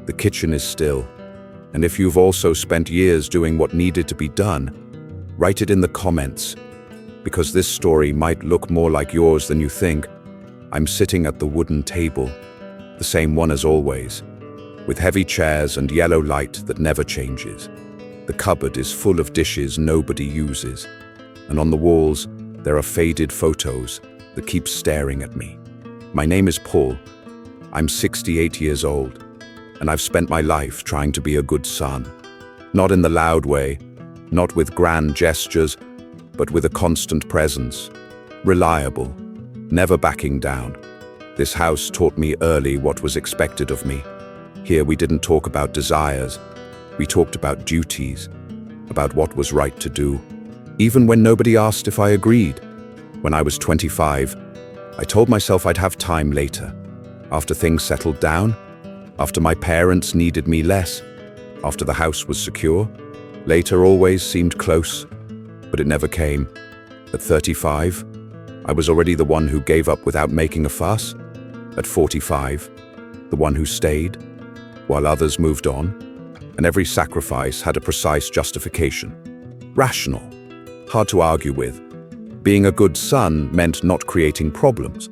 The kitchen is still. And if you've also spent years doing what needed to be done, write it in the comments. Because this story might look more like yours than you think. I'm sitting at the wooden table, the same one as always, with heavy chairs and yellow light that never changes. The cupboard is full of dishes nobody uses, and on the walls there are faded photos that keep staring at me. My name is Paul. I'm 68 years old, and I've spent my life trying to be a good son. Not in the loud way, not with grand gestures, but with a constant presence. Reliable, never backing down. This house taught me early what was expected of me. Here we didn't talk about desires. We talked about duties, about what was right to do, even when nobody asked if I agreed. When I was 25, I told myself I'd have time later, after things settled down, after my parents needed me less, after the house was secure. Later always seemed close, but it never came. At 35, I was already the one who gave up without making a fuss. At 45, the one who stayed, while others moved on. And every sacrifice had a precise justification. Rational, hard to argue with. Being a good son meant not creating problems,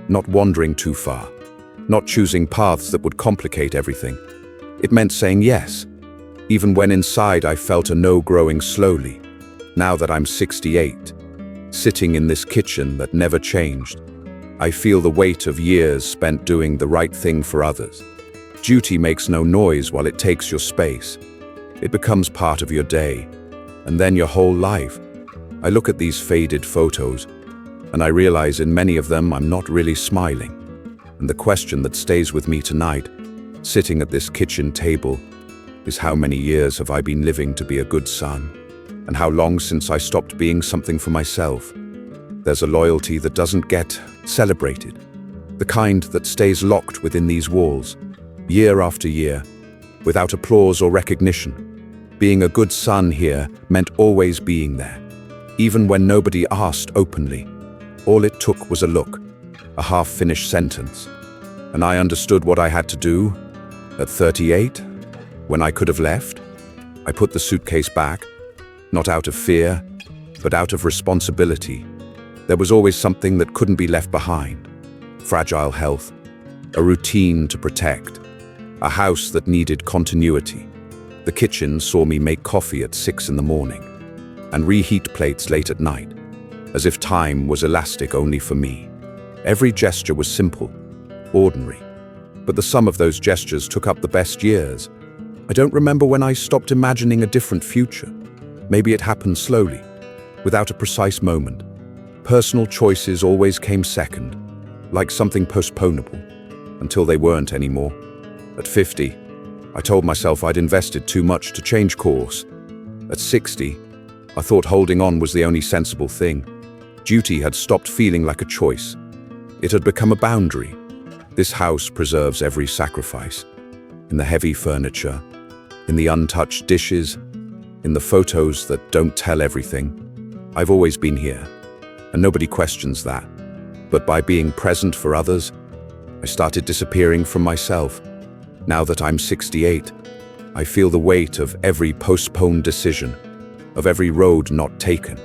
not wandering too far, not choosing paths that would complicate everything. It meant saying yes, even when inside I felt a no growing slowly. Now that I'm 68, sitting in this kitchen that never changed, I feel the weight of years spent doing the right thing for others. Duty makes no noise while it takes your space. It becomes part of your day, and then your whole life. I look at these faded photos, and I realize in many of them I'm not really smiling. And the question that stays with me tonight, sitting at this kitchen table, is how many years have I been living to be a good son? And how long since I stopped being something for myself? There's a loyalty that doesn't get celebrated, the kind that stays locked within these walls, year after year, without applause or recognition. Being a good son here meant always being there, even when nobody asked openly. All it took was a look, a half-finished sentence, and I understood what I had to do. At 38, when I could have left, I put the suitcase back, not out of fear, but out of responsibility. There was always something that couldn't be left behind. Fragile health, a routine to protect, a house that needed continuity. The kitchen saw me make coffee at 6 in the morning and reheat plates late at night, as if time was elastic only for me. Every gesture was simple, ordinary, but the sum of those gestures took up the best years. I don't remember when I stopped imagining a different future. Maybe it happened slowly, without a precise moment. Personal choices always came second, like something postponable, until they weren't anymore. At 50, I told myself I'd invested too much to change course. At 60, I thought holding on was the only sensible thing. Duty had stopped feeling like a choice. It had become a boundary. This house preserves every sacrifice. In the heavy furniture, in the untouched dishes, in the photos that don't tell everything. I've always been here, and nobody questions that. But by being present for others, I started disappearing from myself. Now that I'm 68, I feel the weight of every postponed decision, of every road not taken.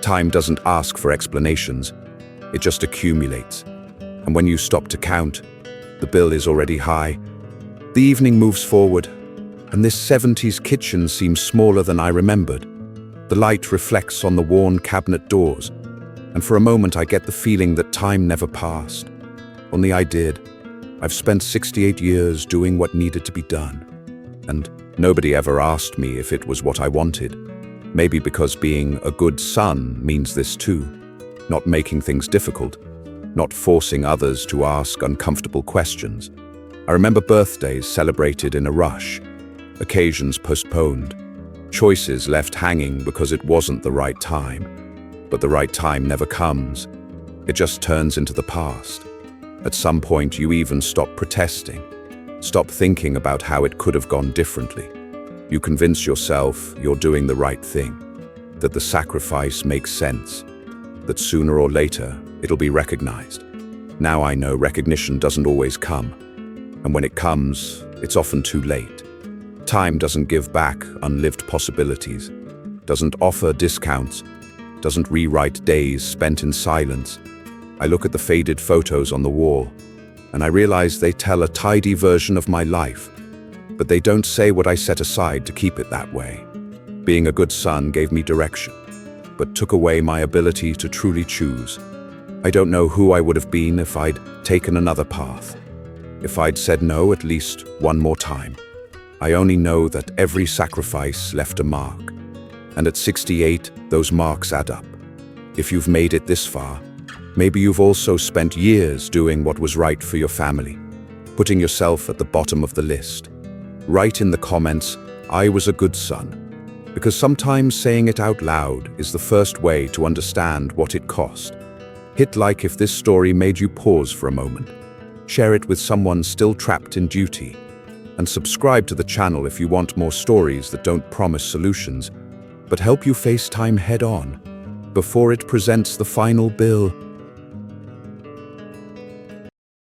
Time doesn't ask for explanations, it just accumulates. And when you stop to count, the bill is already high. The evening moves forward, and this 70s kitchen seems smaller than I remembered. The light reflects on the worn cabinet doors, and for a moment I get the feeling that time never passed. Only I did. I've spent 68 years doing what needed to be done, and nobody ever asked me if it was what I wanted. Maybe because being a good son means this too, not making things difficult, not forcing others to ask uncomfortable questions. I remember birthdays celebrated in a rush, occasions postponed, choices left hanging because it wasn't the right time. But the right time never comes. It just turns into the past. At some point, you even stop protesting, stop thinking about how it could have gone differently. You convince yourself you're doing the right thing, that the sacrifice makes sense, that sooner or later it'll be recognized. Now I know recognition doesn't always come, and when it comes, it's often too late. Time doesn't give back unlived possibilities, doesn't offer discounts, doesn't rewrite days spent in silence. I look at the faded photos on the wall, and I realize they tell a tidy version of my life, but they don't say what I set aside to keep it that way. Being a good son gave me direction, but took away my ability to truly choose. I don't know who I would have been if I'd taken another path, if I'd said no at least one more time. I only know that every sacrifice left a mark, and at 68, those marks add up. If you've made it this far, maybe you've also spent years doing what was right for your family, putting yourself at the bottom of the list. Write in the comments, "I was a good son," because sometimes saying it out loud is the first way to understand what it cost. Hit like if this story made you pause for a moment. Share it with someone still trapped in duty. And subscribe to the channel if you want more stories that don't promise solutions, but help you face time head-on before it presents the final bill.